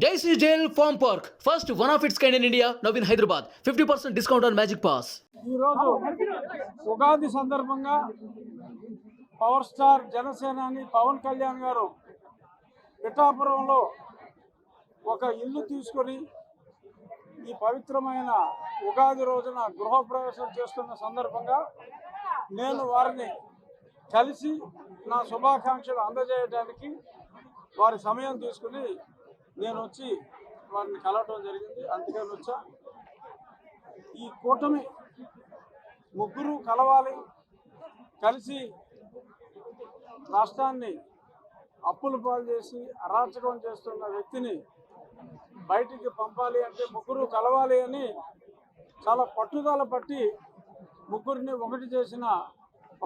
Daisy Jail Farm Park, first one of its kind in India, now in Hyderabad. 50% discount on Magic Pass. ఈరోజు ఉగాది సందర్భంగా power star జనసేనాని పవన్ కళ్యాణ్ గారు పిఠాపురంలో ఒక ఇల్లు తీసుకొని ఈ పవిత్రమైన ఉగాది రోజున గృహప్రవేశం చేస్తున్న సందర్భంగా నేను వారిని కలిసి నా శుభాకాంక్షలు అందజేయడానికి వారి సమయం తీసుకుని నేను వచ్చి వారిని కలవటం జరిగింది. అందుకని వచ్చా. ఈ కూటమి ముగ్గురు కలవాలి, కలిసి రాష్ట్రాన్ని అప్పుల పాలు చేసి అరాచకం చేస్తున్న వ్యక్తిని బయటికి పంపాలి అంటే ముగ్గురు కలవాలి అని చాలా పట్టుదల పట్టి ముగ్గురిని ఒకటి చేసిన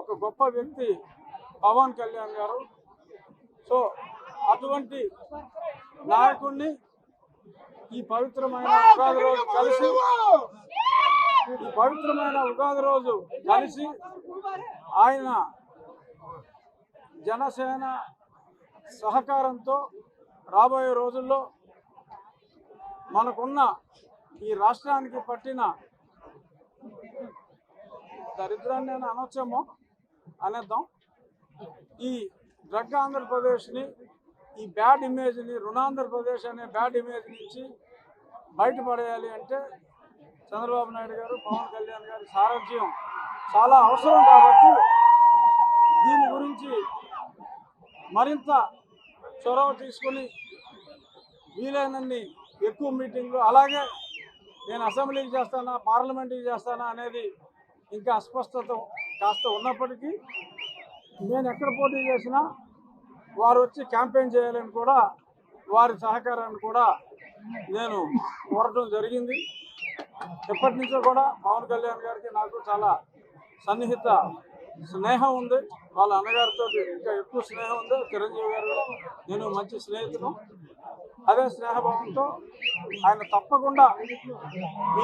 ఒక గొప్ప వ్యక్తి పవన్ కళ్యాణ్ గారు. సో అటువంటి నాయకుడిని ఈ పవిత్రమైన ఉగాది రోజు కలిసి ఆయన జనసేన సహకారంతో రాబోయే రోజుల్లో మనకున్న ఈ రాష్ట్రానికి పట్టిన దరిద్రాన్ని అనొచ్చేమో అనేద్దాం, ఈ డ్రగ్ ఆంధ్రప్రదేశ్ని, ఈ బ్యాడ్ ఇమేజ్ని, రుణాంధ్రప్రదేశ్ అనే బ్యాడ్ ఇమేజ్ నుంచి బయటపడేయాలి అంటే చంద్రబాబు నాయుడు గారు, పవన్ కళ్యాణ్ గారి సారథ్యం చాలా అవసరం. కాబట్టి దీని గురించి మరింత చొరవ తీసుకొని వీలైనన్ని ఎక్కువ మీటింగ్లు, అలాగే నేను అసెంబ్లీకి చేస్తానా పార్లమెంట్కి చేస్తానా అనేది ఇంకా అస్పష్టత కాస్త ఉన్నప్పటికీ నేను ఎక్కడ పోటీ చేసినా వారు వచ్చి క్యాంపెయిన్ చేయాలని కూడా వారి సహకారాన్ని కూడా నేను కోరటం జరిగింది. ఎప్పటి నుంచో కూడా పవన్ కళ్యాణ్ గారికి నాకు చాలా సన్నిహిత స్నేహం ఉంది. వాళ్ళ అన్నగారితో ఇంకా ఎక్కువ స్నేహం ఉంది. చిరంజీవి గారు నేను మంచి స్నేహితులు. అదే స్నేహభావంతో ఆయన తప్పకుండా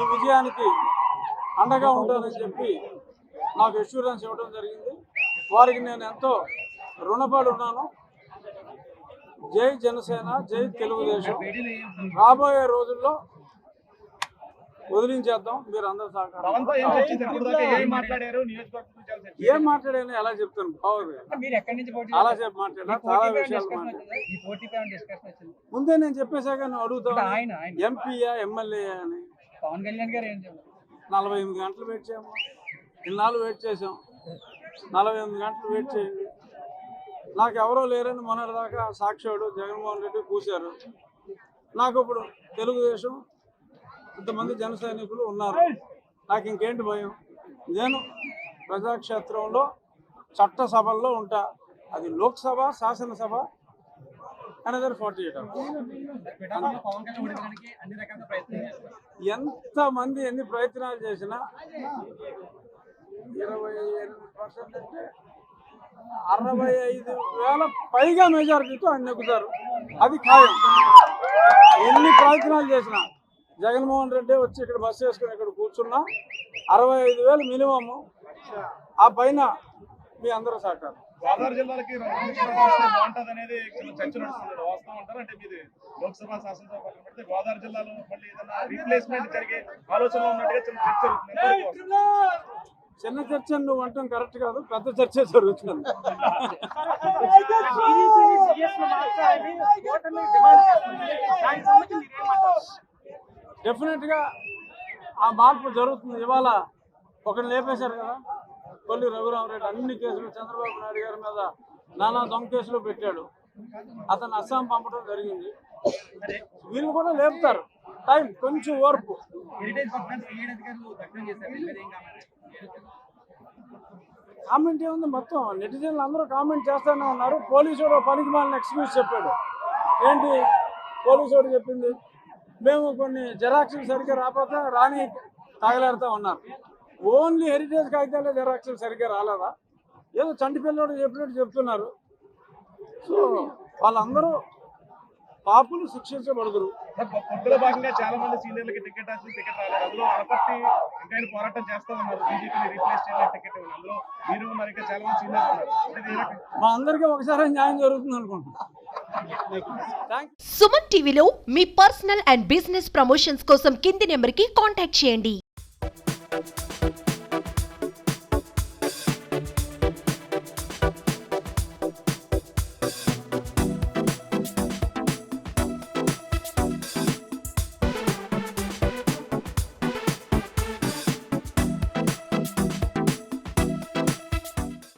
ఈ విజయానికి అండగా ఉంటానని చెప్పి నాకు అష్యూరెన్స్ ఇవ్వడం జరిగింది. వారికి నేను ఎంతో రుణపడి ఉన్నాను. జై జనసేన, జై తెలుగుదేశం. రాబోయే రోజుల్లో వదిలించేద్దాం. మీరు అందరూ సహకారం. ఏం మాట్లాడాను ఎలా చెప్తాను? అలా చెప్పి మాట్లాడా, చాలా విషయాలు మాట్లాడాను. ముందే నేను చెప్పేశాక నువ్వు అడుగుతావు ఎంపీయా ఎమ్మెల్యే అని. పవన్ కళ్యాణ్ గారు 48 గంటలు వెయిట్ చేయము. ఇన్నాళ్ళు వెయిట్ చేసాం. 48 గంటలు వెయిట్ చేయండి. నాకు ఎవరో లేరని మొన్నటిదాకా సాక్షాడు జగన్మోహన్ రెడ్డి కూశారు. నాకు ఇప్పుడు తెలుగుదేశం ఇంతమంది జన సైనికులు ఉన్నారు. నాకు ఇంకేంటి భయం? నేను ప్రజాక్షేత్రంలో చట్టసభల్లో ఉంటా. అది లోక్సభ, శాసనసభ, అనదర్ 48 hours. ఎంతమంది ఎన్ని ప్రయత్నాలు చేసినా 28% అంటే 65,000 పైగా మెజారిటీతో ఆయన నెగ్గుతారు. అది ఖాయం. ఎన్ని ప్రయత్నాలు చేసినా జగన్మోహన్ రెడ్డి వచ్చి ఇక్కడ బస్సు వేసుకుని ఇక్కడ కూర్చున్నా 65,000 మినిమము. ఆ పైన మీ అందరూ సహకారం. గోదావరి జిల్లాలకి బాగుంటుంది అనేది చర్చ నడుస్తుంది. వాస్తవం అంటారు అంటే మీది లోక్సభ శాసనసభ పక్కన పెడితే గోదావరి జిల్లాలో మళ్ళీ ఏదైనా రీప్లేస్మెంట్ జరిగే ఆలోచనలో ఉన్నట్టుగా చిన్న చర్చ జరుగుతుంది. చిన్న చర్చ నువ్వు అంటాం కరెక్ట్ కాదు, పెద్ద చర్చ జరుగుతుంది. డెఫినెట్గా ఆ మార్పు జరుగుతుంది. ఇవాళ ఒకరిని లేపేశారు కదా, కొల్లి రఘురామరెడ్డి. అన్ని కేసులు చంద్రబాబు నాయుడు గారి మీద నానా దొంగ కేసులు పెట్టాడు. అతను అస్సాం పంపడం జరిగింది. వీళ్ళు కూడా లేపుతారు. టైం, కొంచెం ఓర్పు. కామెంట్ ఏముంది? మొత్తం నెటిజన్లు అందరూ కామెంట్ చేస్తూనే ఉన్నారు. పోలీసుడు పనికి మాలిన ఎక్స్క్యూజ్ చెప్పాడు. ఏంటి పోలీసుడు చెప్పింది? మేము కొన్ని జెరాక్స్లు సరిగ్గా రాకపోతే రాని తగలేరుతూ ఉన్నారు. ఓన్లీ హెరిటేజ్ కాగితాలే జెరాక్స్లు సరిగ్గా రాలేదా? ఏదో చంటి పిల్లడు చెప్పినట్టు చెప్తున్నారు. సో వాళ్ళందరూ పాపులు శిక్షించబడుదురు. పొత్తులో భాగంగా చాలా మంది సీనియర్లకి టికెట్ రాలేదు. అందులో అనపర్తి ఇంకా ఆయన పోరాటం చేస్తా ఉన్నారు. బీజేపీని రీప్లేస్ చేయడానికి టికెట్ ఇవ్వండి. అందులో మీరు ఉన్నారు, ఇంకా చాలా మంది సీనియర్లు ఉన్నారు. అంటే ఈ రకంగా మా అందరికీ ఒకసారి న్యాయం జరుగుతుంది అనుకుంటున్నాను. సుమన్ టీవీలో మీ పర్సనల్ అండ్ బిజినెస్ ప్రమోషన్స్ కోసం కింది నెంబర్కి కాంటాక్ట్ చేయండి.